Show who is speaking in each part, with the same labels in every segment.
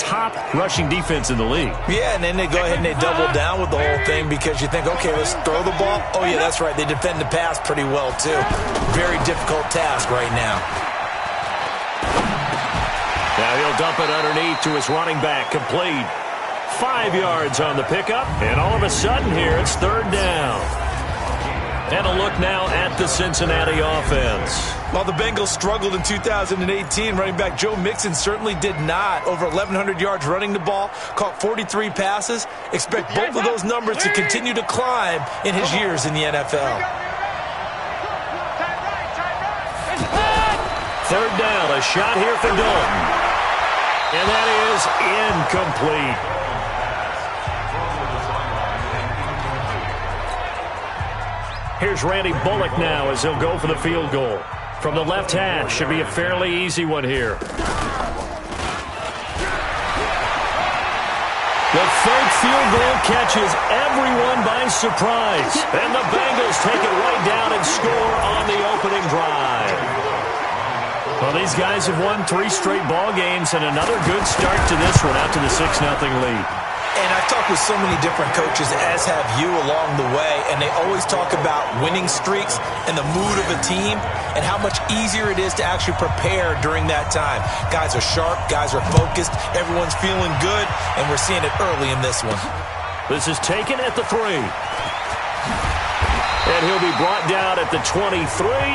Speaker 1: top rushing defense in the league.
Speaker 2: Yeah, and then they go ahead and they double down with the whole thing because you think, okay, let's throw the ball. Oh, yeah, that's right. They defend the pass pretty well, too. Very difficult task right now.
Speaker 1: Now he'll dump it underneath to his running back, complete. 5 yards on the pickup, and all of a sudden here it's third down. And a look now at the Cincinnati offense.
Speaker 2: While the Bengals struggled in 2018, running back Joe Mixon certainly did not. Over 1,100 yards running the ball, caught 43 passes. Expect both of those numbers to continue to climb in his years in the NFL.
Speaker 1: Third down, a shot here for Dalton. And that is incomplete. Here's Randy Bullock now as he'll go for the field goal. From the left hash, should be a fairly easy one here. The fake field goal catches everyone by surprise. And the Bengals take it right down and score on the opening drive. Well, these guys have won 3 straight ball games and another good start to this one out to the 6-0 lead.
Speaker 2: And I've talked with so many different coaches, as have you, along the way, and they always talk about winning streaks and the mood of a team and how much easier it is to actually prepare during that time. Guys are sharp, guys are focused, everyone's feeling good, and we're seeing it early in this one.
Speaker 1: This is taken at the 3. And he'll be brought down at the 23,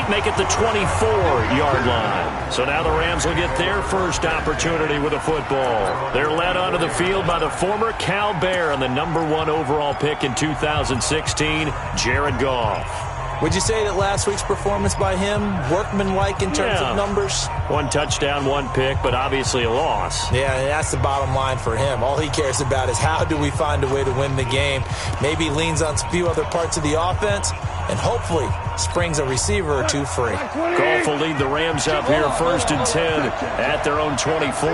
Speaker 1: make it the 24-yard line. So now the Rams will get their first opportunity with a football. They're led onto the field by the former Cal Bear and the #1 overall pick in 2016, Jared Goff.
Speaker 2: Would you say that last week's performance by him, workmanlike in terms of numbers?
Speaker 1: 1 touchdown, 1 pick, but obviously a loss.
Speaker 2: Yeah, that's the bottom line for him. All he cares about is how do we find a way to win the game. Maybe leans on a few other parts of the offense, and hopefully springs a receiver or 2 free.
Speaker 1: Goff will lead the Rams up here 1st and 10 at their own 24.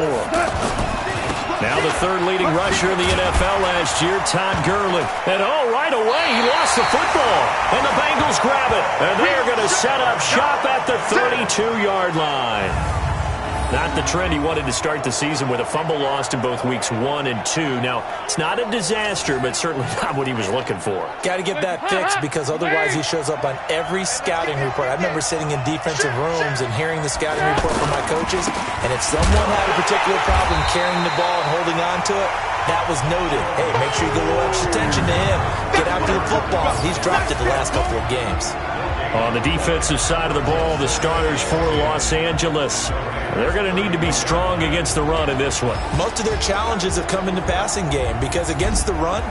Speaker 1: Now the 3rd leading rusher in the NFL last year, Todd Gurley. And right away, he lost the football. And the Bengals grab it. And they're going to set up shop at the 32-yard line. Not the trend he wanted to start the season with a fumble lost in both weeks 1 and 2. Now, it's not a disaster, but certainly not what he was looking for.
Speaker 2: Got to get that fixed because otherwise he shows up on every scouting report. I remember sitting in defensive rooms and hearing the scouting report from my coaches, and if someone had a particular problem carrying the ball and holding on to it, that was noted. Hey, make sure you give a little extra attention to him. Get after the football. He's dropped it the last couple of games.
Speaker 1: On the defensive side of the ball, the starters for Los Angeles. They're going to need to be strong against the run in this one.
Speaker 2: Most of their challenges have come in the passing game because against the run,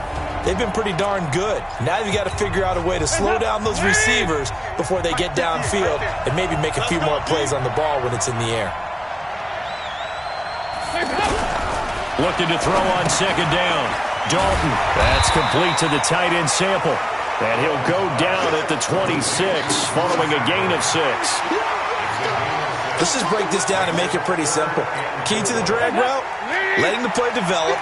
Speaker 2: they've been pretty darn good. Now you've got to figure out a way to slow down those receivers before they get downfield and maybe make a few more plays on the ball when it's in the air.
Speaker 1: Looking to throw on 2nd down. Dalton. That's complete to the tight end Sample. And he'll go down at the 26 following a gain of 6.
Speaker 2: Let's just break this down and make it pretty simple. Key to the drag route, letting the play develop,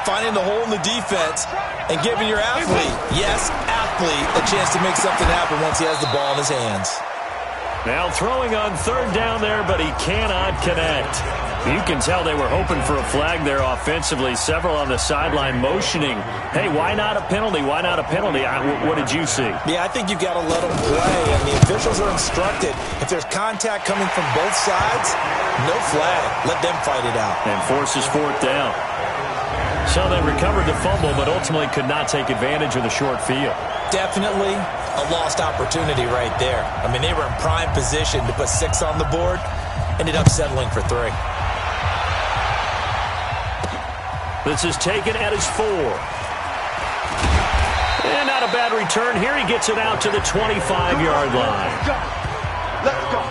Speaker 2: finding the hole in the defense, and giving your athlete, yes, athlete, a chance to make something happen once he has the ball in his hands.
Speaker 1: Now throwing on 3rd down there, but he cannot connect. You can tell they were hoping for a flag there offensively. Several on the sideline motioning. Hey, why not a penalty? Why not a penalty? What did you see?
Speaker 2: Yeah, I think you've got to let them play. And the officials are instructed, if there's contact coming from both sides, no flag. Let them fight it out.
Speaker 1: And forces 4th down. So they recovered the fumble, but ultimately could not take advantage of the short field. Definitely
Speaker 2: a lost opportunity right there. I mean, they were in prime position to put 6 on the board. Ended up settling for 3.
Speaker 1: This is taken at his 4. And not a bad return here. He gets it out to the 25-yard line.
Speaker 2: Let's go.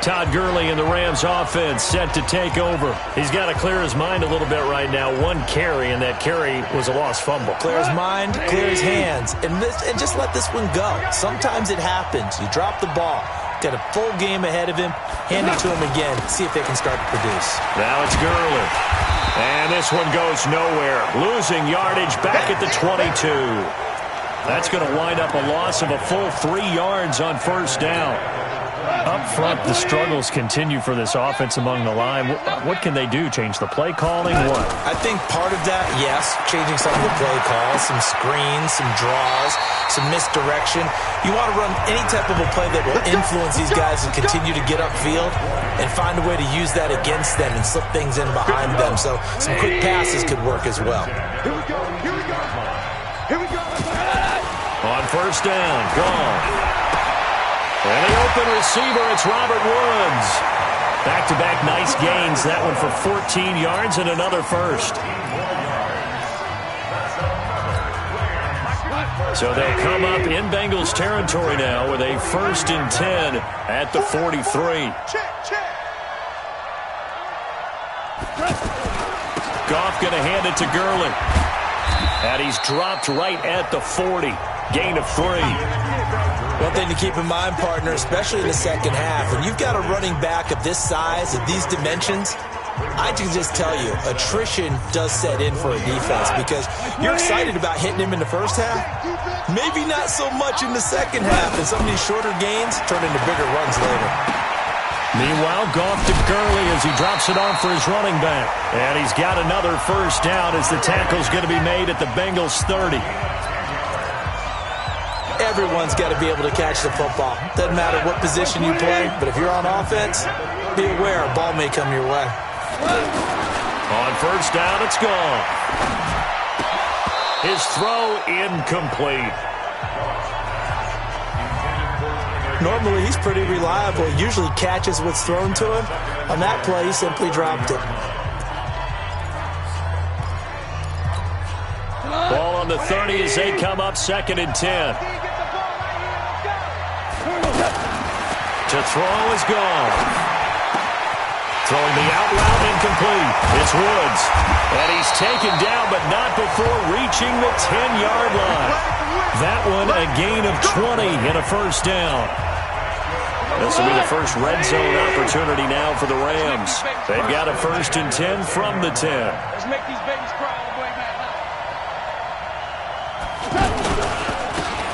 Speaker 1: Todd Gurley and the Rams offense set to take over. He's got to clear his mind a little bit right now. 1 carry, and that carry was a lost fumble.
Speaker 2: Clear his mind, clear his hands, and just let this one go. Sometimes it happens. You drop the ball. Got a full game ahead of him. Hand it to him again. See if they can start to produce.
Speaker 1: Now it's Gurley. And this one goes nowhere. Losing yardage back at the 22. That's going to wind up a loss of a full 3 yards on 1st down. Up front, the struggles continue for this offense among the line. What can they do? Change the play calling? What?
Speaker 2: I think part of that, yes, changing some of the play calls, some screens, some draws, some misdirection. You want to run any type of a play that will influence these guys and continue to get upfield and find a way to use that against them and slip things in behind them. So some quick passes could work as well.
Speaker 3: Here we go. Here we go. Here we go.
Speaker 1: On first down, gone. And the open receiver, it's Robert Woods. Back-to-back nice gains. That one for 14 yards and another first. So they'll come up in Bengals territory now with a 1st and 10 at the 43. Goff going to hand it to Gurley. And he's dropped right at the 40. Gain of 3.
Speaker 2: One thing to keep in mind, partner, especially in the second half, when you've got a running back of this size, of these dimensions, I can just tell you, attrition does set in for a defense because you're excited about hitting him in the first half. Maybe not so much in the second half, and some of these shorter gains turn into bigger runs later.
Speaker 1: Meanwhile, Goff to Gurley as he drops it off for his running back. And he's got another first down as the tackle's going to be made at the Bengals 30.
Speaker 2: Everyone's got to be able to catch the football. Doesn't matter what position you play, but if you're on offense, be aware a ball may come your way.
Speaker 1: On first down, it's gone. His throw incomplete.
Speaker 2: Normally, he's pretty reliable. He usually catches what's thrown to him. On that play, he simply dropped it.
Speaker 1: Ball on the 30 as they come up 2nd and 10. To throw is gone. Throwing the out route incomplete. It's Woods. And he's taken down, but not before reaching the 10-yard line. That one a gain of 20 and a first down. This will be the first red zone opportunity now for the Rams. They've got a 1st and 10 from the 10.
Speaker 3: Let's make these babies cry all the way back.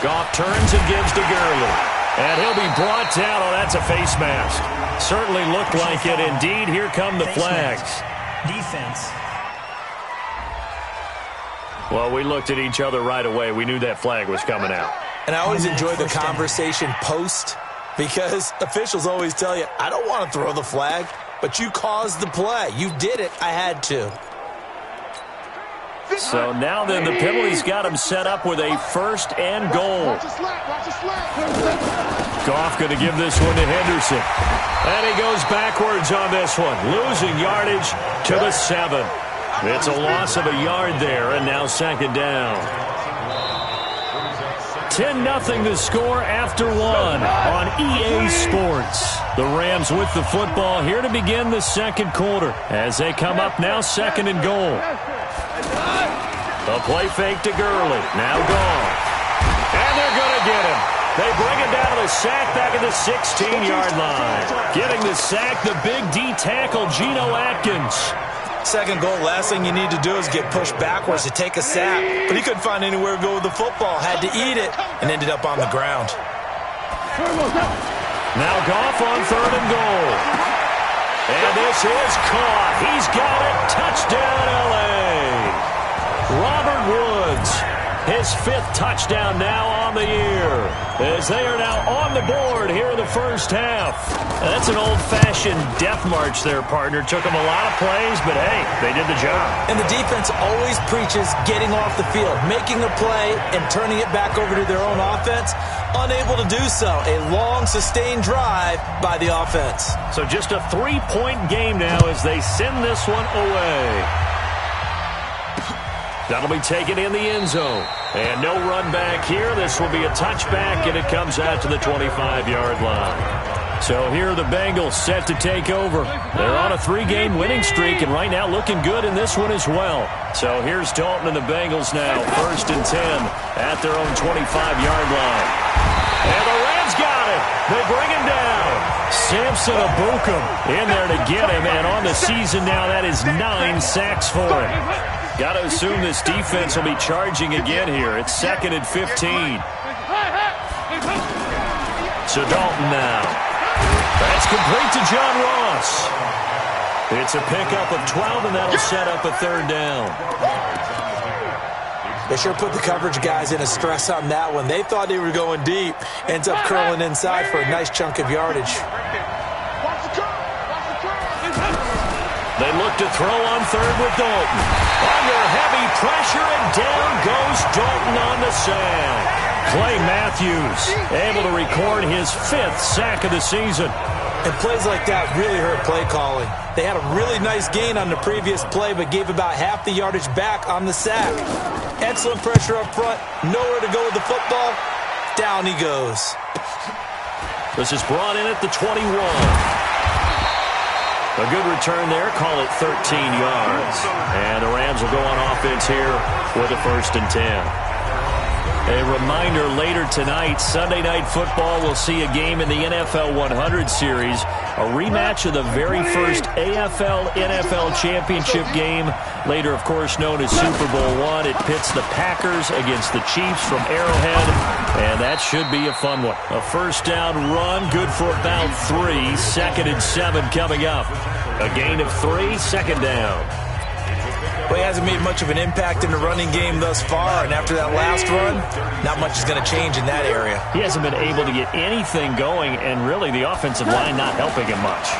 Speaker 1: Goff turns and gives to Gurley. And he'll be brought down. Oh, that's a face mask. Certainly looked like it. Indeed, here come the flags.
Speaker 4: Defense.
Speaker 1: Well, we looked at each other right away. We knew that flag was coming out.
Speaker 2: And I always enjoy the conversation post because officials always tell you, I don't want to throw the flag, but you caused the play. You did it. I had to.
Speaker 1: So now then the penalty's got him set up with a 1st and goal. Goff going to give this one to Henderson. And he goes backwards on this one, losing yardage to the 7. It's a loss of a yard there, and now 2nd down. 10-0 the score after 1 on EA Sports. The Rams with the football here to begin the 2nd quarter as they come up now 2nd and goal. A play fake to Gurley. Now gone. And they're going to get him. They bring him down to the sack back at the 16-yard line. Getting the sack, the big D tackle, Geno Atkins.
Speaker 2: 2nd goal, last thing you need to do is get pushed backwards to take a sack. But he couldn't find anywhere to go with the football. Had to eat it and ended up on the ground.
Speaker 1: Now Goff on 3rd and goal. And this is caught. He's got it. Touchdown, L.A. Robert Woods, his 5th touchdown now on the year, as they are now on the board here in the first half. That's an old-fashioned death march there, partner. Took them a lot of plays, but hey, they did the job.
Speaker 2: And the defense always preaches getting off the field, making a play and turning it back over to their own offense. Unable to do so. A long, sustained drive by the offense.
Speaker 1: So just a 3-point game now as they send this one away. That'll be taken in the end zone. And no run back here. This will be a touchback, and it comes out to the 25-yard line. So here are the Bengals set to take over. They're on a 3-game winning streak, and right now looking good in this one as well. So here's Dalton and the Bengals now, 1st and 10 at their own 25-yard line. And the Rams got it. They bring him down. Samson Ebukam in there to get him, and on the season now, that is 9 sacks for him. Got to assume this defense will be charging again here. It's 2nd and 15. So Dalton now. That's complete to John Ross. It's a pickup of 12, and that'll set up a third down.
Speaker 2: They sure put the coverage guys in a stress on that one. They thought they were going deep. Ends up curling inside for a nice chunk of yardage.
Speaker 1: They look to throw on third with Dalton. Under heavy pressure, and down goes Dalton on the sack. Clay Matthews able to record his 5th sack of the season.
Speaker 2: And plays like that really hurt play calling. They had a really nice gain on the previous play, but gave about half the yardage back on the sack. Excellent pressure up front. Nowhere to go with the football. Down he goes.
Speaker 1: This is brought in at the 21. A good return there. Call it 13 yards. And the Rams will go on offense here with a 1st and 10. A reminder, later tonight, Sunday Night Football, will see a game in the NFL 100 series, a rematch of the very first AFL-NFL championship game, later, of course, known as Super Bowl I. It pits the Packers against the Chiefs from Arrowhead, and that should be a fun one. A first down run, good for about 3. 2nd and 7 coming up. A gain of 3, 2nd down.
Speaker 2: Well, he hasn't made much of an impact in the running game thus far, and after that last run, not much is going to change in that area.
Speaker 1: He hasn't been able to get anything going, and really the offensive line not helping him much.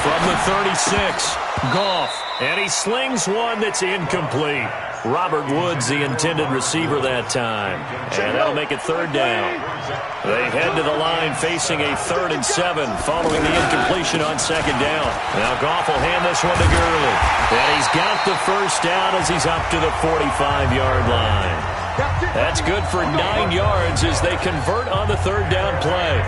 Speaker 1: From the 36, Goff, and he slings one that's incomplete. Robert Woods, the intended receiver that time, and that'll make it 3rd down. They head to the line facing a 3rd and 7 following the incompletion on 2nd down. Now Goff will hand this one to Gurley, and he's got the 1st down as he's up to the 45-yard line. That's good for 9 yards as they convert on the 3rd down play.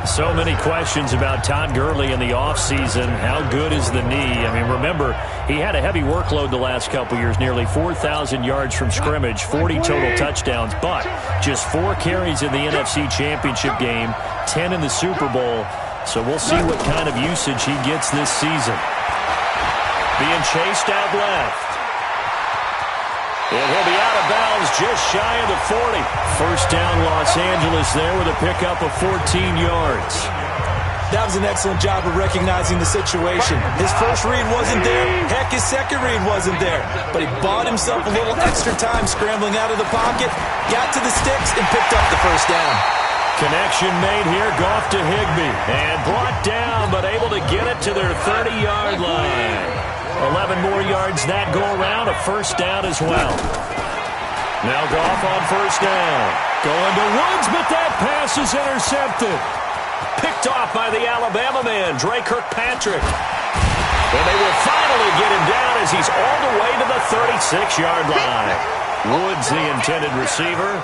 Speaker 1: So many questions about Todd Gurley in the offseason. How good is the knee? I mean, remember, he had a heavy workload the last couple years, nearly 4,000 yards from scrimmage, 40 total touchdowns, but just 4 carries in the NFC Championship game, 10 in the Super Bowl. So we'll see what kind of usage he gets this season. Being chased out left. And he'll be out of bounds just shy of the 40. First down, Los Angeles there with a pickup of 14 yards.
Speaker 2: That was an excellent job of recognizing the situation. His first read wasn't there. Heck, his second read wasn't there. But he bought himself a little extra time scrambling out of the pocket, got to the sticks, and picked up the 1st down.
Speaker 1: Connection made here, Goff to Higbee. And brought down, but able to get it to their 30-yard line. 11 more yards that go around, a 1st down as well. Now Goff on 1st down. Going to Woods, but that pass is intercepted. Picked off by the Alabama man, Dre Kirkpatrick. And they will finally get him down as he's all the way to the 36-yard line. Woods, the intended receiver.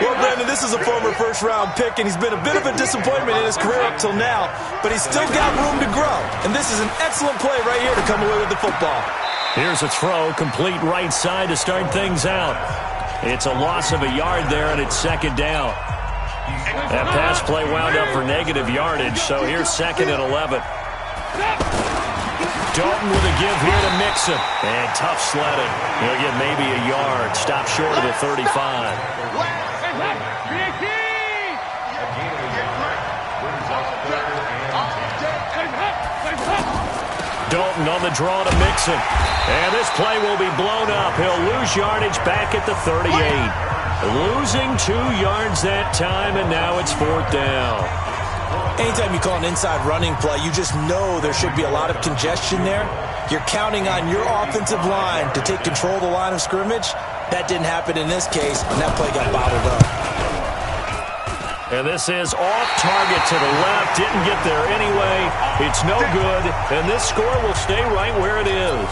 Speaker 2: Well, Brandon, this is a former first-round pick, and he's been a bit of a disappointment in his career up till now, but he's still got room to grow. And this is an excellent play right here to come away with the football.
Speaker 1: Here's a throw, complete right side to start things out. It's a loss of a yard there, and it's 2nd down. That pass play wound up for negative yardage, so here's 2nd and 11. Dalton with a give here to Mixon. And tough sledding. He'll get maybe a yard. Stop short of the 35. Dalton on the draw to Mixon. And this play will be blown up. He'll lose yardage back at the 38. Losing 2 yards that time, and now it's 4th down.
Speaker 2: Anytime you call an inside running play, you just know there should be a lot of congestion there. You're counting on your offensive line to take control of the line of scrimmage. That didn't happen in this case, and that play got bottled up.
Speaker 1: And this is off target to the left. Didn't get there anyway. It's no good, and this score will stay right where it is.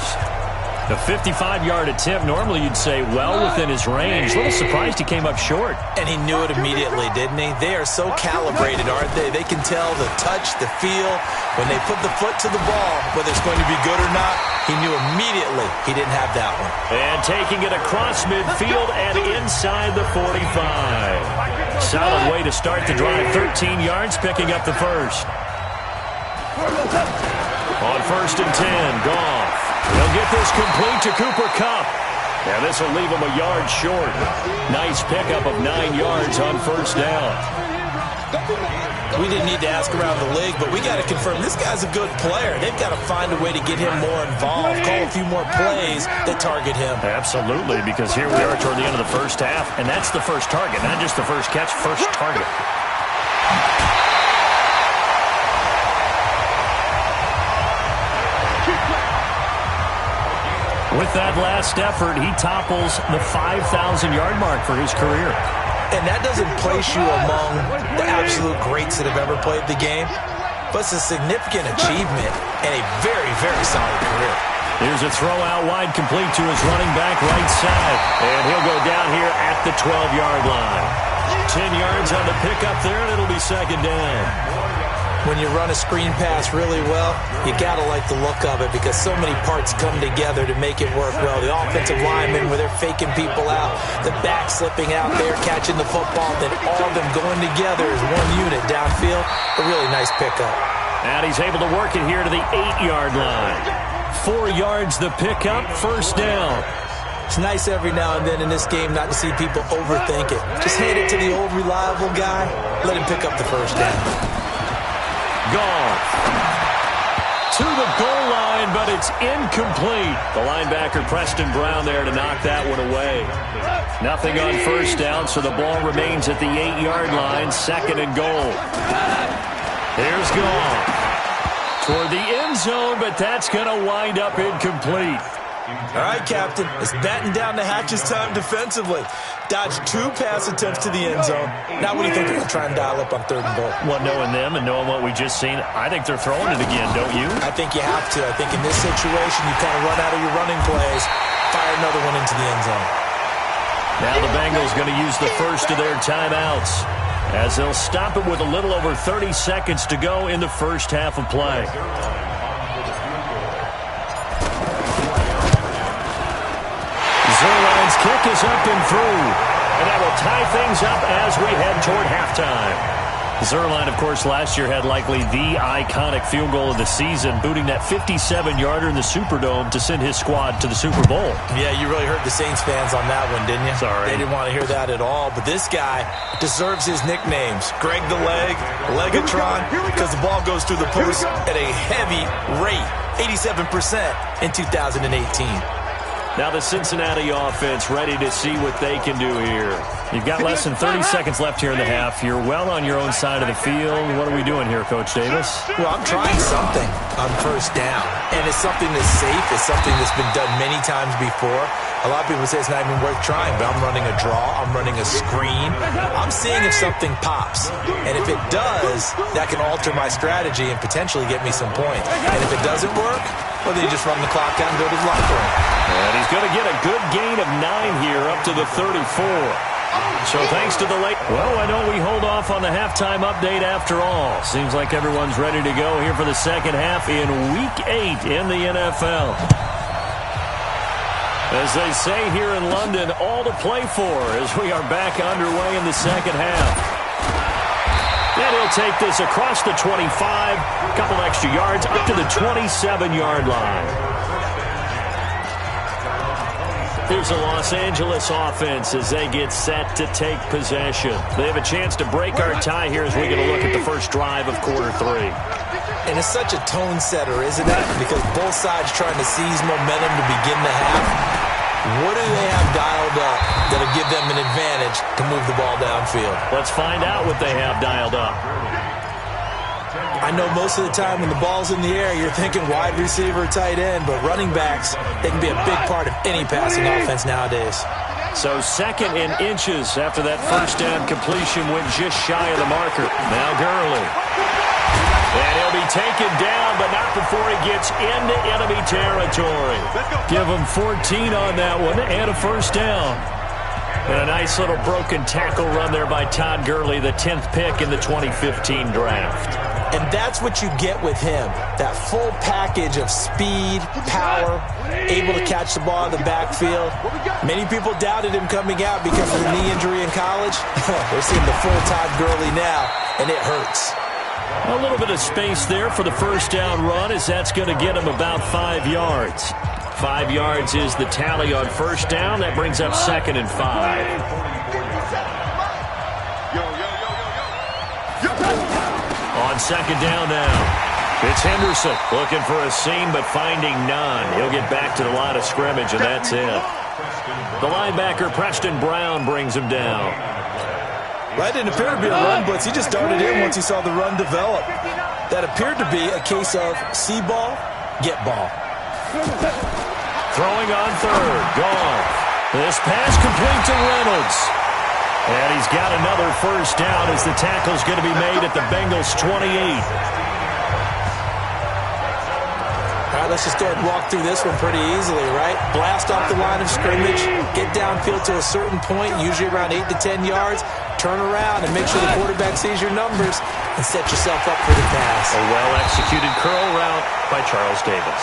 Speaker 1: A 55-yard attempt, normally you'd say well within his range. A little surprised he came up short.
Speaker 2: And he knew it immediately, didn't he? They are so calibrated, aren't they? They can tell the touch, the feel. When they put the foot to the ball, whether it's going to be good or not, he knew immediately he didn't have that one.
Speaker 1: And taking it across midfield and inside the 45. Solid way to start the drive. 13 yards, picking up the first. On 1st and 10, Goff. He'll get this complete to Cooper Kupp. And this will leave him a yard short. Nice pickup of 9 yards on 1st down.
Speaker 2: We didn't need to ask around the league, but we got to confirm this guy's a good player. They've got to find a way to get him more involved, call a few more plays that target him.
Speaker 1: Absolutely, because here we are toward the end of the first half, and that's the first target, not just the first catch, first target. With that last effort, he topples the 5,000-yard mark for his career.
Speaker 2: And that doesn't place you among the absolute greats that have ever played the game, but it's a significant achievement and a very, very solid career.
Speaker 1: Here's a throw out wide, complete to his running back right side. And he'll go down here at the 12-yard line. 10 yards on the pickup there, and it'll be second down.
Speaker 2: When you run a screen pass really well, you got to like the look of it because so many parts come together to make it work well. The offensive linemen, where they're faking people out, the back slipping out there, catching the football, then all of them going together as one unit downfield. A really nice pickup.
Speaker 1: And he's able to work it here to the 8-yard line. 4 yards the pickup, first down.
Speaker 2: It's nice every now and then in this game not to see people overthink it. Just hand it to the old reliable guy, let him pick up the first down.
Speaker 1: Gone to the goal line, but it's incomplete. The linebacker Preston Brown there to knock that one away. Nothing on first down, so the ball remains at the 8-yard line, second and goal. Here's Gone toward the end zone, but that's going to wind up incomplete.
Speaker 2: All right, Captain, it's batten down the hatches time defensively. Dodged 2 pass attempts to the end zone. Now what do you think they're going to try and dial up on third and goal?
Speaker 1: Well, knowing them and knowing what we just seen, I think they're throwing it again, don't you?
Speaker 2: I think you have to. I think in this situation, you kind of run out of your running plays, fire another one into the end zone.
Speaker 1: Now the Bengals going to use the first of their timeouts as they'll stop it with a little over 30 seconds to go in the first half of play. Zerline's kick is up and through, and that will tie things up as we head toward halftime. Zerline, of course, last year had likely the iconic field goal of the season, booting that 57-yarder in the Superdome to send his squad to the Super Bowl.
Speaker 2: Yeah, you really hurt the Saints fans on that one, didn't you?
Speaker 1: Sorry.
Speaker 2: They didn't want to hear that at all, but this guy deserves his nicknames. Greg the Leg, Legatron, because the ball goes through the post at a heavy rate, 87% in 2018.
Speaker 1: Now the Cincinnati offense ready to see what they can do here. You've got less than 30 seconds left here in the half. You're well on your own side of the field. What are we doing here, Coach Davis?
Speaker 2: Well, I'm trying something on first down, and it's something that's safe. It's something that's been done many times before. A lot of people say it's not even worth trying, but I'm running a draw. I'm running a screen. I'm seeing if something pops, and if it does, that can alter my strategy and potentially get me some points. And if it doesn't work, well, then you just run the clock out and go to the locker room.
Speaker 1: And he's going to get a good gain of 9 here up to the 34. So thanks to the late... Well, why don't we hold off on the halftime update after all? Seems like everyone's ready to go here for the second half in Week 8 in the NFL. As they say here in London, all to play for as we are back underway in the second half. And he'll take this across the 25, a couple extra yards, up to the 27-yard line. Here's the Los Angeles offense as they get set to take possession. They have a chance to break our tie here as we get a look at the first drive of quarter 3.
Speaker 2: And it's such a tone setter, isn't it? Because both sides trying to seize momentum to begin the half. What do they have dialed up that'll give them an advantage to move the ball downfield?
Speaker 1: Let's find out what they have dialed up.
Speaker 2: I know most of the time when the ball's in the air, you're thinking wide receiver, tight end, but running backs, they can be a big part of any passing offense nowadays.
Speaker 1: So second and inches after that first down completion went just shy of the marker. Now Gurley. And he'll be taken down, but not before he gets into enemy territory. Give him 14 on that one and a first down. And a nice little broken tackle run there by Todd Gurley, the 10th pick in the 2015 draft.
Speaker 2: And that's what you get with him, that full package of speed, power, able to catch the ball in the backfield. Many people doubted him coming out because of the knee injury in college. We're seeing the full Todd Gurley now, and it hurts.
Speaker 1: A little bit of space there for the first down run as that's going to get him about 5 yards. 5 yards is the tally on first down. That brings up second and 5. second down now. It's Henderson looking for a seam but finding none. He'll get back to the line of scrimmage, and that's it. The linebacker, Preston Brown, brings him down.
Speaker 2: That didn't appear to be a run blitz. He just darted in once he saw the run develop. That appeared to be a case of see ball, get ball.
Speaker 1: Throwing on third. Gone. This pass complete to Reynolds. And he's got another first down as the tackle's going to be made at the Bengals' 28.
Speaker 2: All right, let's just go ahead and walk through this one pretty easily, right? Blast off the line of scrimmage, get downfield to a certain point, usually around 8 to 10 yards, turn around and make sure the quarterback sees your numbers and set yourself up for the pass.
Speaker 1: A well-executed curl route by Charles Davis.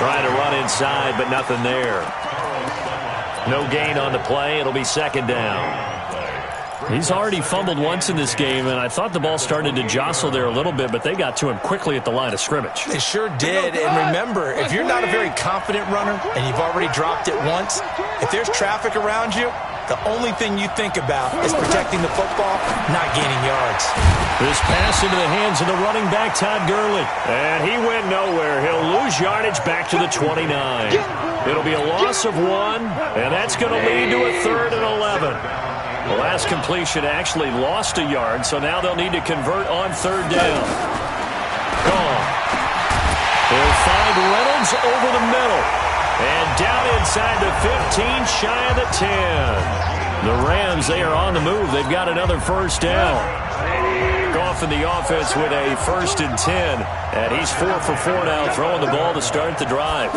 Speaker 1: Trying to run inside, but nothing there. No gain on the play. It'll be second down. He's already fumbled once in this game, and I thought the ball started to jostle there a little bit, but they got to him quickly at the line of scrimmage.
Speaker 2: They sure did, and remember, if you're not a very confident runner and you've already dropped it once, if there's traffic around you, the only thing you think about is protecting the football, not gaining yards.
Speaker 1: This pass into the hands of the running back, Todd Gurley. And he went nowhere. He'll lose yardage back to the 29. It'll be a loss of 1, and that's going to lead to a 3rd and 11. The last completion actually lost a yard, so now they'll need to convert on 3rd down. Gone. They'll find Reynolds over the middle. And down inside the 15, shy of the 10. The Rams, they are on the move. They've got another first down. Goff in the offense with a 1st and 10. And he's 4 for 4 now, throwing the ball to start the drive.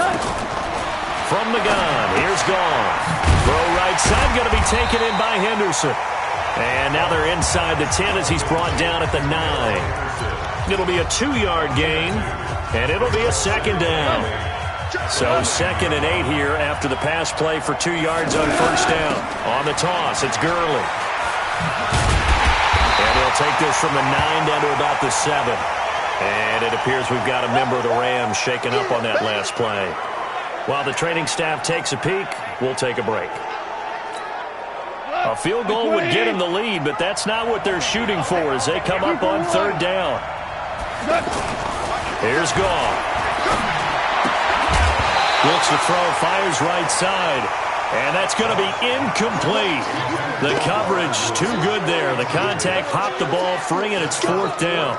Speaker 1: From the gun, here's Goff. Throw right side, going to be taken in by Henderson. And now they're inside the 10 as he's brought down at the 9. It'll be a 2-yard gain, and it'll be a second down. So 2nd and 8 here after the pass play for 2 yards on first down. On the toss, it's Gurley. And he'll take this from the 9 down to about the 7. And it appears we've got a member of the Rams shaken up on that last play. While the training staff takes a peek, we'll take a break. A field goal would get them the lead, but that's not what they're shooting for as they come up on 3rd down. Here's Goff. Looks to throw, fires right side. And that's going to be incomplete. The coverage too good there. The contact popped the ball free, and it's 4th down.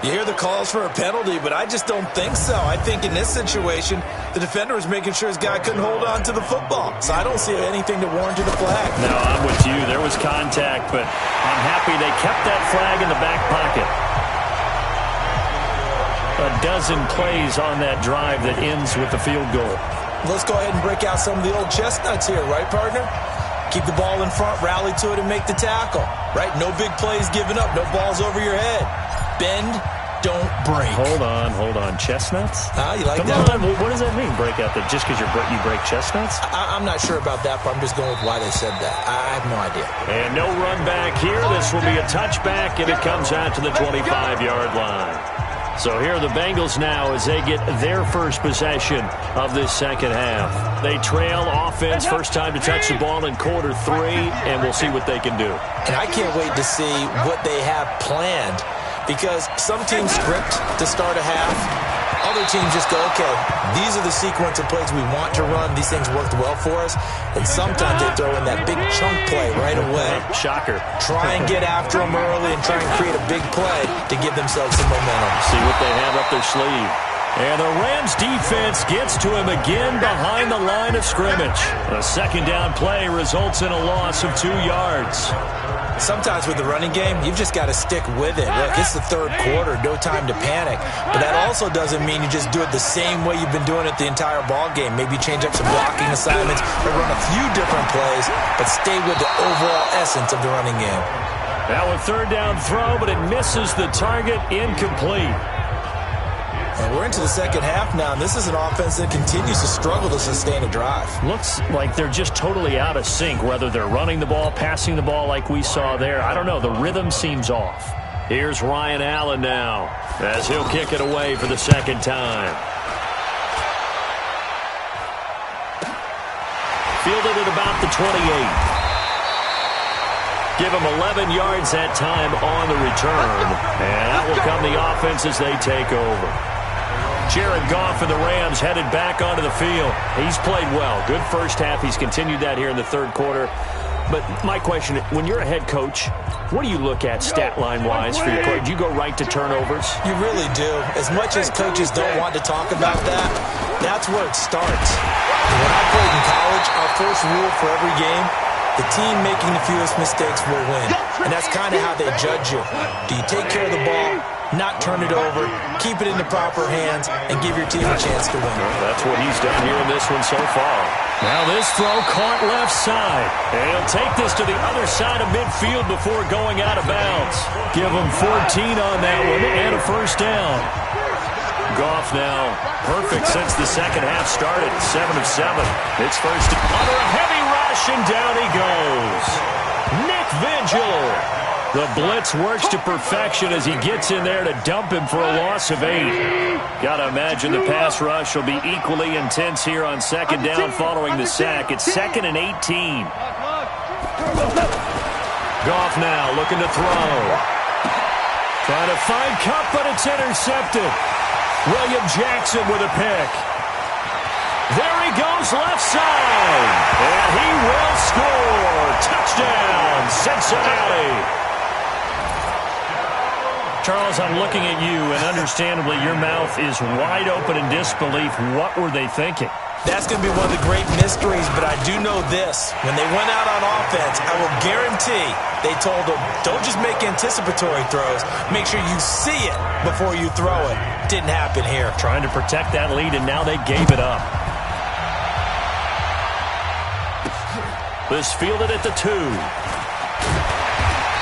Speaker 2: You hear the calls for a penalty, but I just don't think so. I think in this situation, the defender was making sure his guy couldn't hold on to the football. So I don't see anything to warrant the flag.
Speaker 1: No, I'm with you. There was contact, but I'm happy they kept that flag in the back pocket. A dozen plays on that drive that ends with the field goal.
Speaker 2: Let's go ahead and break out some of the old chestnuts here, right, partner? Keep the ball in front, rally to it, and make the tackle, right? No big plays given up, no balls over your head. Bend, don't break.
Speaker 1: Hold on. Chestnuts?
Speaker 2: You like
Speaker 1: Come
Speaker 2: that?
Speaker 1: on, what does that mean, break out? That just because you break chestnuts?
Speaker 2: I'm not sure about that, but I'm just going with why they said that. I have no idea.
Speaker 1: And no run back here. This will be a touchback, and it comes out to the 25-yard line. So here are the Bengals now as they get their first possession of this second half. They trail offense, first time to touch the ball in quarter 3, and we'll see what they can do.
Speaker 2: And I can't wait to see what they have planned, because some teams script to start a half. Other teams just go, okay, these are the sequence of plays we want to run. These things worked well for us. And sometimes they throw in that big chunk play right away.
Speaker 1: Shocker.
Speaker 2: Try and get after them early and try and create a big play to give themselves some momentum.
Speaker 1: See what they have up their sleeve. And the Rams defense gets to him again behind the line of scrimmage. A second down play results in a loss of 2 yards.
Speaker 2: Sometimes with the running game, you've just got to stick with it. Look, it's the 3rd quarter, no time to panic. But that also doesn't mean you just do it the same way you've been doing it the entire ball game. Maybe change up some blocking assignments or run a few different plays, but stay with the overall essence of the running game.
Speaker 1: Now a 3rd down throw, but it misses the target, incomplete.
Speaker 2: And we're into the second half now, and this is an offense that continues to struggle to sustain a drive.
Speaker 1: Looks like they're just totally out of sync, whether they're running the ball, passing the ball like we saw there. I don't know. The rhythm seems off. Here's Ryan Allen now as he'll kick it away for the second time. Fielded at about the 28. Give him 11 yards that time on the return. And that will come the offense as they take over. Jared Goff and the Rams headed back onto the field. He's played well. Good first half. He's continued that here in the third quarter. But my question, when you're a head coach, what do you look at stat line-wise for your coach? Do you go right to turnovers?
Speaker 2: You really do. As much as coaches don't want to talk about that, that's where it starts. When I played in college, our first rule for every game, the team making the fewest mistakes will win. And that's kind of how they judge you. Do you take care of the ball, not turn it over, keep it in the proper hands, and give your team a chance to win?
Speaker 1: Well, that's what he's done here in this one so far. Now this throw caught left side. And he'll take this to the other side of midfield before going out of bounds. Give him 14 on that one and a first down. Goff now perfect since the second half started. 7 of 7. It's first under a heavy rush, and down he goes. Nick Vigil. The blitz works to perfection as he gets in there to dump him for a loss of 8. Got to imagine the pass rush will be equally intense here on second down following the sack. It's 2nd and 18. Goff now looking to throw. Trying to find Kupp, but it's intercepted. William Jackson with a pick. There he goes left side. And he will score. Touchdown, Cincinnati. Charles, I'm looking at you, and understandably, your mouth is wide open in disbelief. What were they thinking?
Speaker 2: That's going to be one of the great mysteries, but I do know this. When they went out on offense, I will guarantee they told them, don't just make anticipatory throws. Make sure you see it before you throw it. Didn't happen here.
Speaker 1: Trying to protect that lead, and now they gave it up. This fielded at the 2.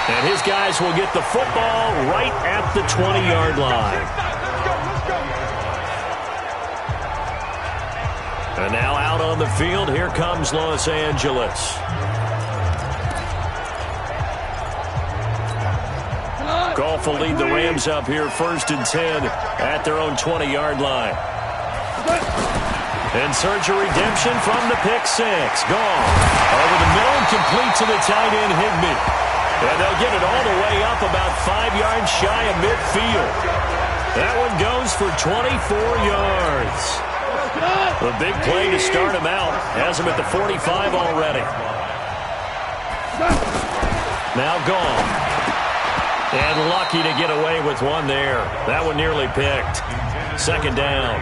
Speaker 1: And his guys will get the football right at the 20-yard line. And now out on the field, here comes Los Angeles. Goff will lead the Rams up here 1st and 10 at their own 20-yard line. And search of redemption from the pick 6. Goff over the middle and complete to the tight end Higbee. And they'll get it all the way up about 5 yards shy of midfield. That one goes for 24 yards. A big play to start him out. Has him at the 45 already. Now gone. And lucky to get away with one there. That one nearly picked. 2nd down.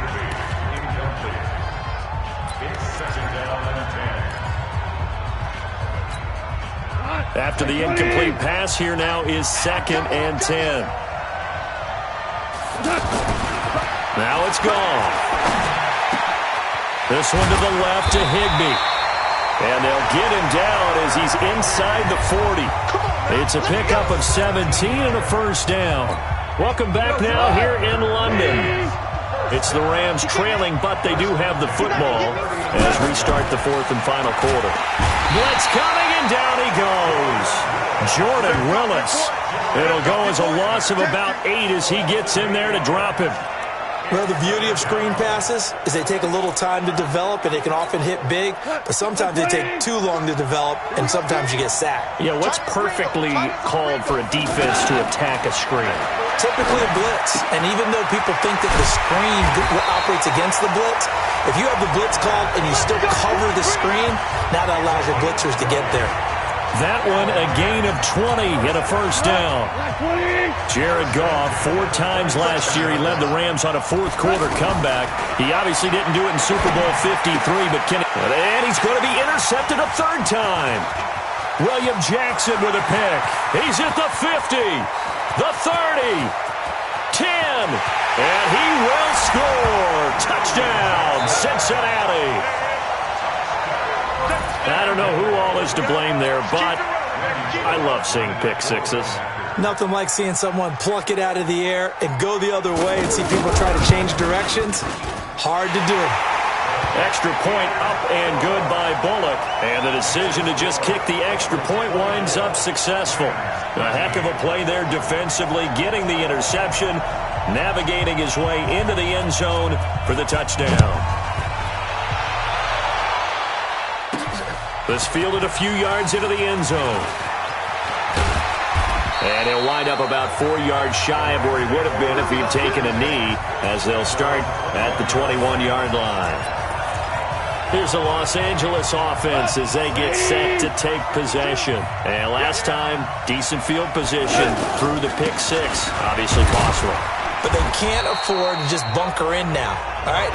Speaker 1: After the incomplete pass, here now is 2nd and 10. Now it's gone. This one to the left to Higbee. And they'll get him down as he's inside the 40. It's a pickup of 17 and a first down. Welcome back now here in London. It's the Rams trailing, but they do have the football as we start the 4th and final quarter. Blitz coming, and down he goes. Jordan Willis. It'll go as a loss of about 8 as he gets in there to drop him.
Speaker 2: Well, the beauty of screen passes is they take a little time to develop, and they can often hit big, but sometimes they take too long to develop, and sometimes you get sacked.
Speaker 1: Yeah, what's perfectly called for a defense to attack a screen?
Speaker 2: Typically a blitz, and even though people think that the screen operates against the blitz, if you have the blitz called and you still cover the screen, now that allows your blitzers to get there.
Speaker 1: That one a gain of 20 and a first down. Jared Goff, 4 times last year he led the Rams on a fourth quarter comeback. He obviously didn't do it in Super Bowl 53, and he's going to be intercepted a 3rd time. William Jackson with a pick. He's at the 50, the 30, 10, and he will score. Touchdown, Cincinnati. I don't know who all is to blame there, but I love seeing pick sixes.
Speaker 2: Nothing like seeing someone pluck it out of the air and go the other way and see people try to change directions. Hard to do.
Speaker 1: Extra point up and good by Bullock. And the decision to just kick the extra point winds up successful. A heck of a play there defensively, getting the interception, navigating his way into the end zone for the touchdown. This fielded a few yards into the end zone. And he'll wind up about 4 yards shy of where he would have been if he'd taken a knee, as they'll start at the 21-yard line. Here's the Los Angeles offense as they get set to take possession. And last time, decent field position through the pick six. Obviously costly.
Speaker 2: But they can't afford to just bunker in now. All right,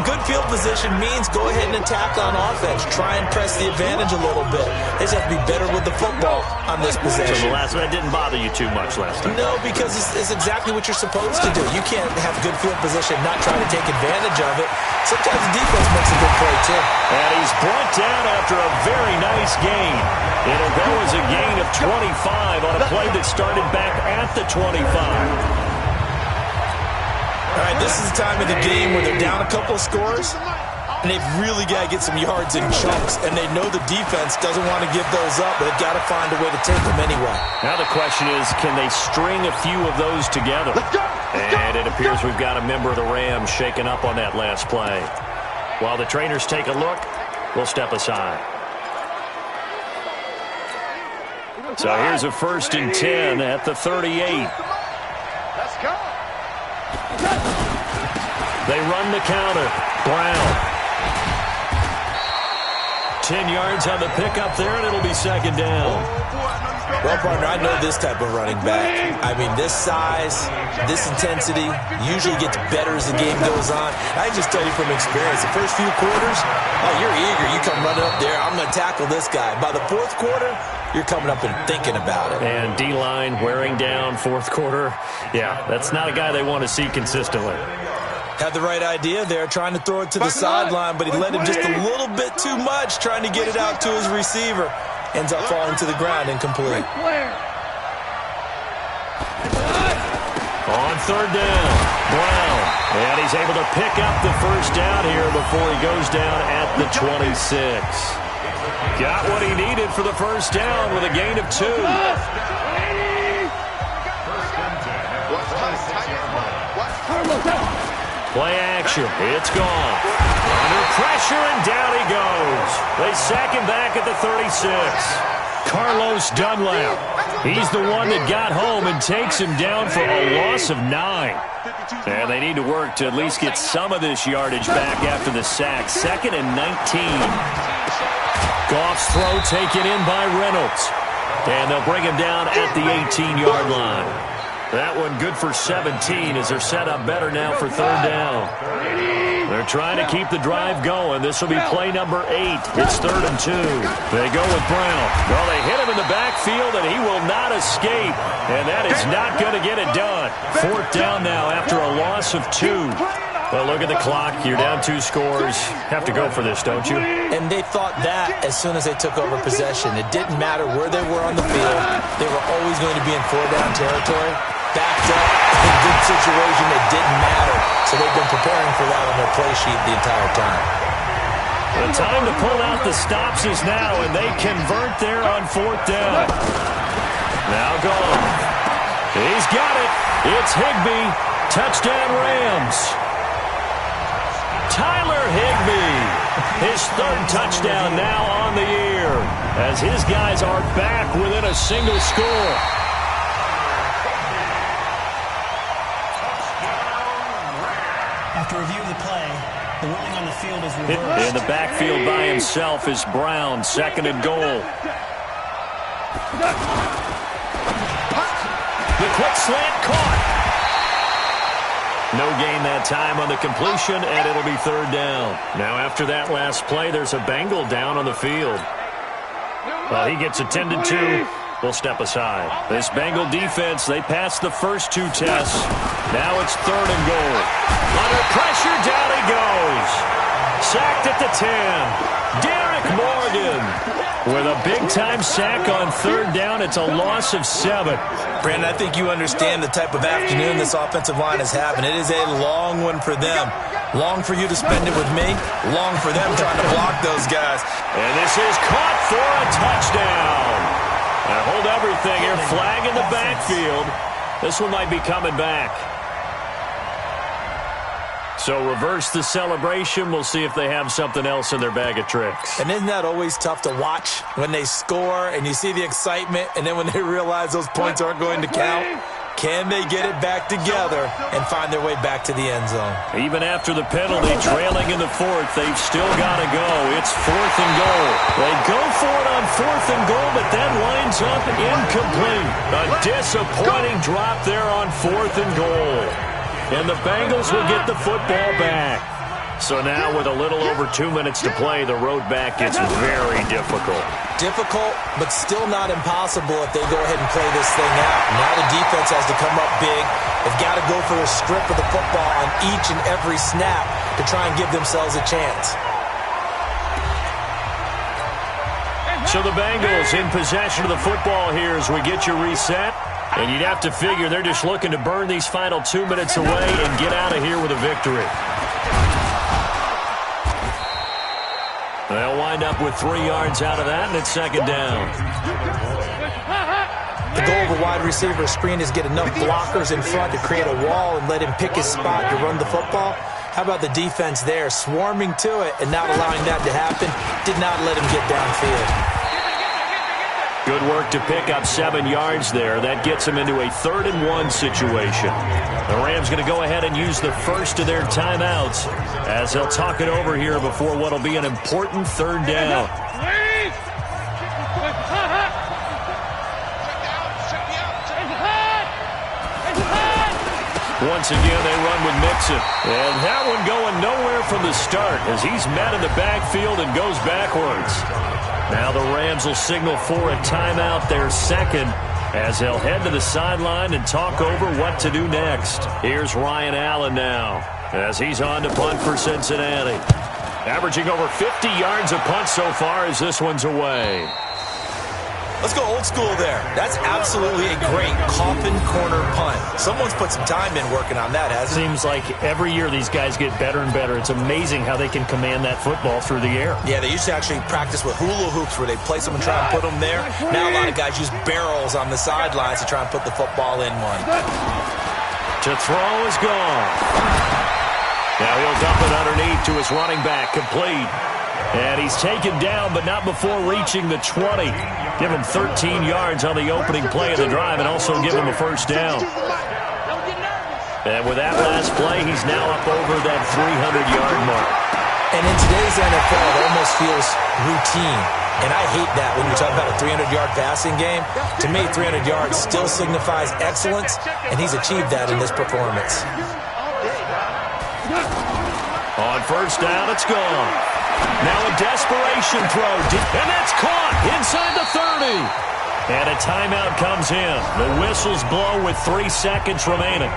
Speaker 2: good field position means go ahead and attack on offense. Try and press the advantage a little bit. They just have to be better with the football on this possession.
Speaker 1: So the last one didn't bother you too much last time?
Speaker 2: No, because it's exactly what you're supposed to do. You can't have good field position and not try to take advantage of it. Sometimes the defense makes a good play, too.
Speaker 1: And he's brought down after a very nice gain. It'll go as a gain of 25 on a play that started back at the 25.
Speaker 2: All right, this is the time of the game where they're down a couple of scores, and they've really got to get some yards in chunks, and they know the defense doesn't want to give those up, but they've got to find a way to take them anyway.
Speaker 1: Now the question is, can they string a few of those together? And it appears we've got a member of the Rams shaken up on that last play. While the trainers take a look, we'll step aside. So here's a 1st and 10 at the 38.
Speaker 3: Let's go.
Speaker 1: They run the counter. Brown. 10 yards on the pickup there, and it'll be 2nd down.
Speaker 2: Well, partner, I know this type of running back. I mean, this size, this intensity usually gets better as the game goes on. I just tell you from experience, the first few quarters, you're eager. You come running up there, I'm going to tackle this guy. By the 4th quarter, you're coming up and thinking about it.
Speaker 1: And D-line wearing down 4th quarter. Yeah, that's not a guy they want to see consistently.
Speaker 2: Had the right idea there, trying to throw it to the sideline, but he let him just a little bit too much, trying to get it out to his receiver. Ends up falling to the ground incomplete.
Speaker 1: On 3rd down, Brown. And he's able to pick up the 1st down here before he goes down at the 26. Got what he needed for the 1st down with a gain of 2. Play action. It's gone. Under pressure, and down he goes. They sack him back at the 36. Carlos Dunlap. He's the one that got home and takes him down for a loss of 9. And they need to work to at least get some of this yardage back after the sack. 2nd and 19. Goff's throw taken in by Reynolds. And they'll bring him down at the 18-yard line. That one good for 17 as they're set up better now for 3rd down. They're trying to keep the drive going. This will be play number 8. It's 3rd and 2. They go with Brown. Well, they hit him in the backfield, and he will not escape. And that is not going to get it done. 4th down now after a loss of 2. Well, look at the clock. You're down 2 scores. Have to go for this, don't you?
Speaker 2: And they thought that as soon as they took over possession. It didn't matter where they were on the field. They were always going to be in 4-down territory. Backed up, in a good situation, it didn't matter. So they've been preparing for that on their play sheet the entire time.
Speaker 1: The time to pull out the stops is now, and they convert there on 4th down. Now gone. He's got it. It's Higbee. Touchdown Rams. Tyler Higbee. His 3rd touchdown now on the year as his guys are back within a single score.
Speaker 4: After reviewing the play, the ruling on the field is reversed.
Speaker 1: In the backfield by himself is Brown, 2nd and goal. The quick slant caught. No gain that time on the completion, and it'll be 3rd down. Now after that last play, there's a Bengal down on the field. Well, he gets attended to. We'll step aside. This Bengal defense, they passed the first 2 tests. Now it's 3rd and goal. Under pressure, down he goes. Sacked at the 10. Derek Morgan with a big-time sack on 3rd down. It's a loss of 7.
Speaker 2: Brandon, I think you understand the type of afternoon this offensive line is having. It is a long one for them. Long for you to spend it with me. Long for them trying to block those guys.
Speaker 1: And this is caught for a touchdown. Now hold everything here. Flag in the backfield. This one might be coming back. So reverse the celebration. We'll see if they have something else in their bag of tricks.
Speaker 2: And isn't that always tough to watch when they score and you see the excitement, and then when they realize those points aren't going to count? Can they get it back together and find their way back to the end zone?
Speaker 1: Even after the penalty, trailing in the fourth, they've still got to go. It's 4th and goal. They go for it on 4th and goal, but that winds up incomplete. A disappointing drop there on 4th and goal. And the Bengals will get the football back. So now with a little over 2 minutes to play, the road back gets very difficult.
Speaker 2: Difficult, but still not impossible if they go ahead and play this thing out. Now the defense has to come up big. They've got to go for a strip of the football on each and every snap to try and give themselves a chance.
Speaker 1: So the Bengals in possession of the football here as we get you reset. And you'd have to figure they're just looking to burn these final 2 minutes away and get out of here with a victory. They'll wind up with 3 yards out of that, and it's 2nd down.
Speaker 2: The goal of a wide receiver screen is get enough blockers in front to create a wall and let him pick his spot to run the football. How about the defense there, swarming to it and not allowing that to happen? Did not let him get downfield.
Speaker 1: Good work to pick up 7 yards there. That gets them into a 3rd and 1 situation. The Rams going to go ahead and use the first of their timeouts as they'll talk it over here before what will be an important 3rd down. Once again, they run with Mixon. And that one going nowhere from the start as he's met in the backfield and goes backwards. Now the Rams will signal for a timeout, their 2nd, as they'll head to the sideline and talk over what to do next. Here's Ryan Allen now as he's on to punt for Cincinnati. Averaging over 50 yards a punt so far as this one's away.
Speaker 2: Let's go old school there. That's absolutely a great coffin corner punt. Someone's put some time in working on that, hasn't it?
Speaker 1: Seems like every year these guys get better and better. It's amazing how they can command that football through the air.
Speaker 2: Yeah, they used to actually practice with hula hoops where they place them and try and put them there. Now a lot of guys use barrels on the sidelines to try and put the football in one.
Speaker 1: To throw is gone. Now he'll dump it underneath to his running back, complete. And he's taken down, but not before reaching the 20. Give him 13 yards on the opening play of the drive and also give him a 1st down. And with that last play, he's now up over that 300-yard mark.
Speaker 2: And in today's NFL, it almost feels routine. And I hate that when you talk about a 300-yard passing game. To me, 300 yards still signifies excellence, and he's achieved that in this performance.
Speaker 1: On 1st down, it's gone. Now a desperation throw, and that's caught inside the 30. And a timeout comes in. The whistles blow with 3 seconds remaining.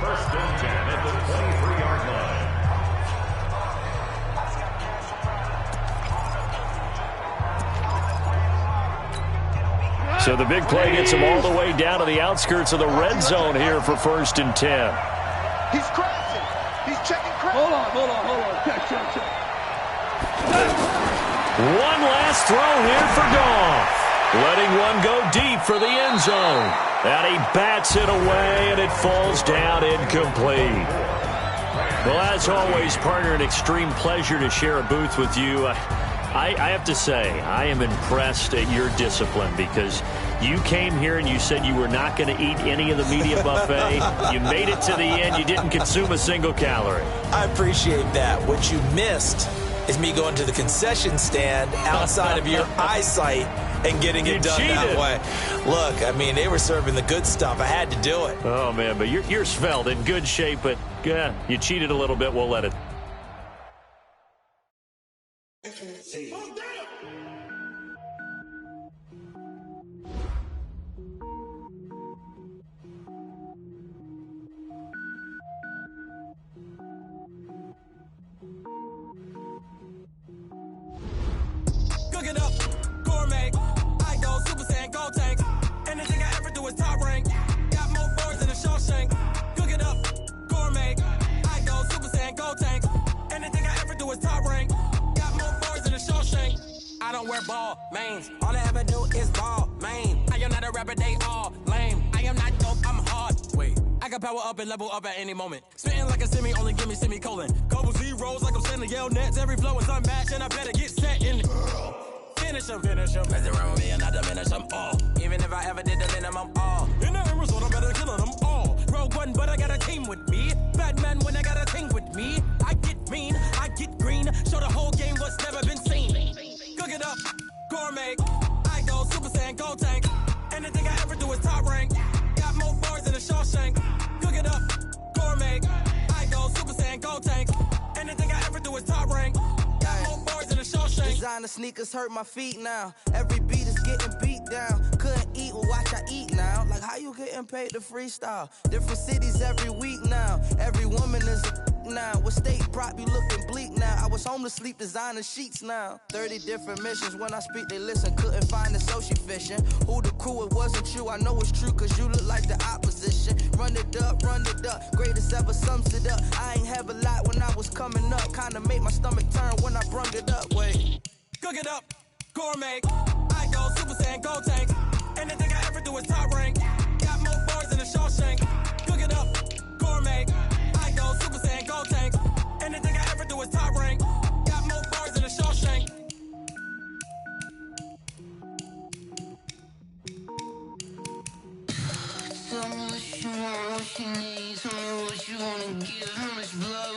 Speaker 1: First and 10 at the 23-yard line. So the big play gets him all the way down to the outskirts of the red zone here for 1st and 10.
Speaker 3: He's crashing. He's checking crash.
Speaker 5: Hold on. Check.
Speaker 1: One last throw here for Goff. Letting one go deep for the end zone. And he bats it away, and it falls down incomplete. Well, as always, partner, an extreme pleasure to share a booth with you. I have to say, I am impressed at your discipline because you came here and you said you were not going to eat any of the media buffet. You made it to the end. You didn't consume a single calorie.
Speaker 2: I appreciate that. What you missed is me going to the concession stand outside of your eyesight and getting it done that way. Look, I mean, they were serving the good stuff. I had to do it.
Speaker 1: Oh, man, but you're svelte, in good shape, but you cheated a little bit. We'll let it.
Speaker 6: Cook it up, gourmet. I go Super Saiyan, go tank. Anything I ever do is top rank. Got more boards than a Shawshank. Cook it up, gourmet. I go Super Saiyan, go tank. Anything I ever do is top rank. Got more boards than a Shawshank. I don't wear ball mains. All I ever do is ball main. I am not a rapper, they all lame. power up and level up at any moment. Spitting like a semi, only give me semicolon. Couple zeros like I'm sending yell nets. Every flow is unmatched, and I better get set in it. Finish him. Mess around with me and I diminish them all. Even if I ever did the minimum, all. In the end result, I'm better killing them all. Rogue One, but I got a team with me. Batman when I got a team with me. I get mean, I get green. Show the whole game what's never been seen. Cook it up, gourmet. I go Super Saiyan, go tank. Anything I ever do is top rank. Got more bars than a Shawshank. Cook it up, gourmet. I go Super Saiyan, go tank. Anything I ever do is top rank. Got more bars than a Shawshank.
Speaker 7: Designer sneakers hurt my feet now. Every beat is getting beat down. Couldn't eat, well watch I eat now. Like how you getting paid to freestyle? Different cities every week now. Every woman is a now. With state prop, you looking bleak now. I was home to sleep, designer sheets now. 30 different missions. When I speak, they listen. Couldn't find the social fishing. Who the crew? It wasn't you. I know it's true, cause you look like the opposition. Run it up. Greatest ever sums it up. I ain't have a lot when I was coming up. Kinda made my stomach turn when I brung it up. Wait.
Speaker 6: Cook it up, gourmet. I go Super Saiyan, go tank. Anything I ever do is top rank. Got more bars than a Shawshank. Cook it up, gourmet. I go Super Saiyan, go tank. Anything I ever do is top rank. Got more bars than a Shawshank.
Speaker 8: Tell me what you want, what you need. Tell me what you wanna give. How much blood